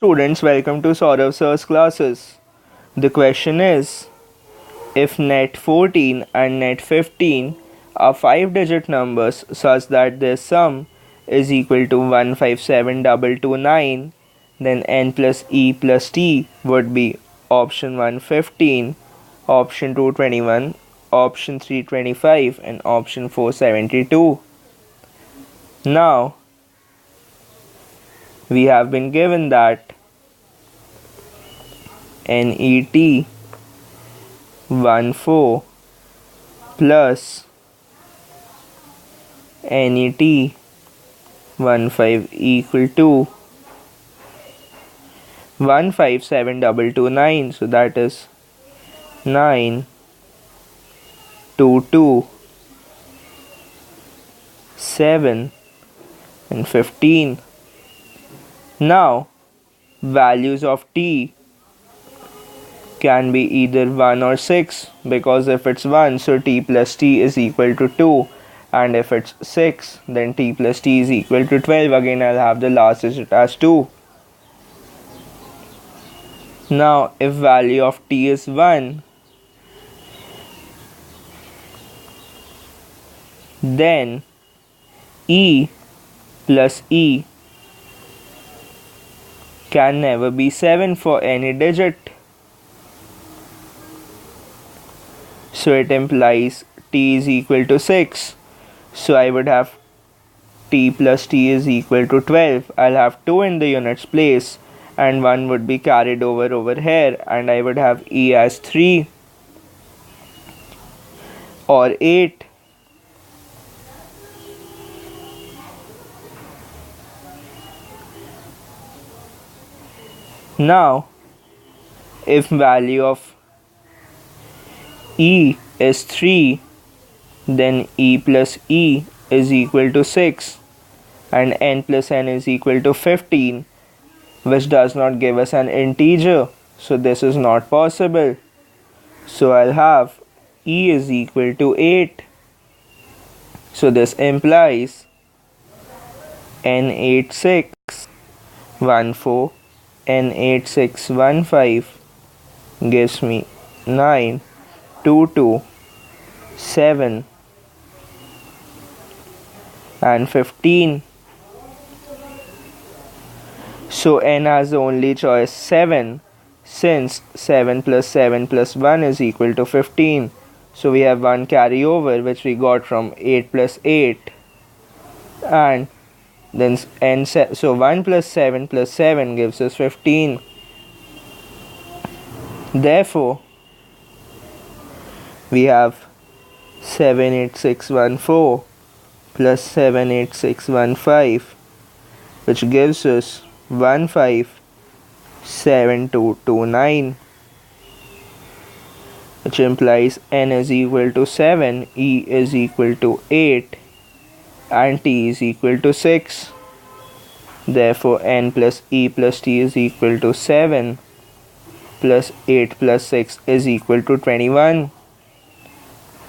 Students, welcome to Sourav Sir's classes. The question is, if net 14 and net 15 are 5-digit numbers such that their sum is equal to 157229, then n plus e plus t would be option 1 15, option 2 21, option 3 25, and option 4 72. Now, we have been given that net 14 plus net 15 equal to 157229, so that is 9 2 2 7 and 15. Now values of t can be either 1 or 6, because if it's 1, so t plus t is equal to 2, and if it's 6, then t plus t is equal to 12. Again, I'll have the last digit as 2. Now if value of t is 1, then e plus e can never be 7 for any digit. So it implies t is equal to 6. So I would have t plus t is equal to 12. I'll have 2 in the units place and 1 would be carried over here, and I would have e as 3 or 8. Now if value of e is 3, then e plus e is equal to 6 and n plus n is equal to 15, which does not give us an integer, so this is not possible. So I'll have e is equal to 8. So this implies n8614 n8615 gives me 9 2 2 7 and 15. So n has the only choice 7, since 7 plus 7 plus 1 is equal to 15. So we have one carryover which we got from 8 plus 8, and then so 1 plus 7 plus 7 gives us 15. Therefore we have 78614 plus 78615, which gives us 157229, which implies n is equal to 7, e is equal to 8, and t is equal to 6. Therefore n plus e plus t is equal to 7 plus 8 plus 6 is equal to 21.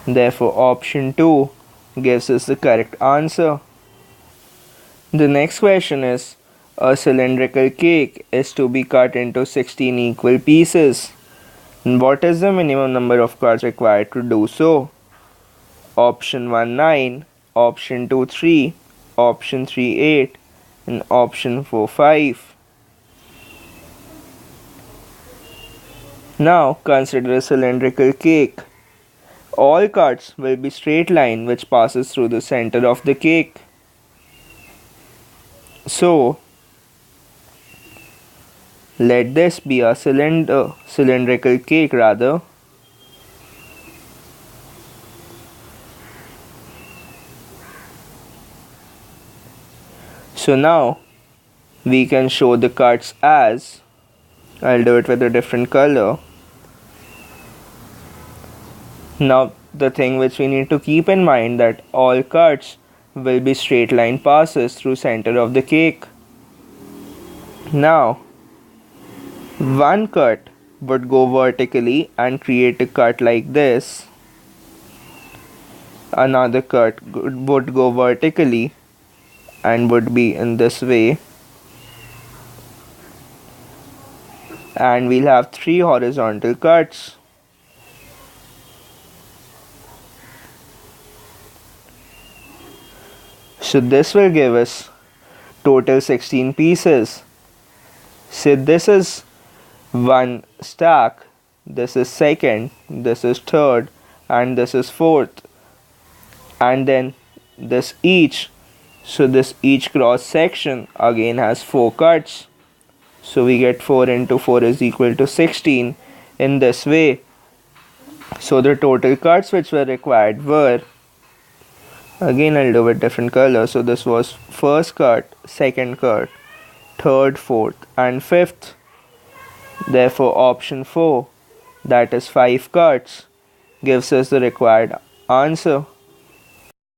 Therefore option 2 gives us the correct answer. The next question is, a cylindrical cake is to be cut into 16 equal pieces. What is the minimum number of cards required to do so? Option 1 9, option 2 3, option 3 8, and option 4 5. Now consider a cylindrical cake. All cuts will be straight line which passes through the center of the cake. So let this be a cylindrical cake rather. So now we can show the cuts as, I'll do it with a different color. Now the thing which we need to keep in mind, that all cuts will be straight line passes through center of the cake. Now one cut would go vertically and create a cut like this. Another cut would go vertically and would be in this way. and we'll have 3 horizontal cuts. So this will give us total 16 pieces. So this is one stack, this is second, this is third, and this is fourth. And then this each, so this each cross section again has 4 cuts. So we get 4 into 4 is equal to 16 in this way. So the total cuts which were required were, again I'll do with different color. So this was first cut, second cut, third, fourth, and fifth. Therefore option 4, that is 5 cuts, gives us the required answer.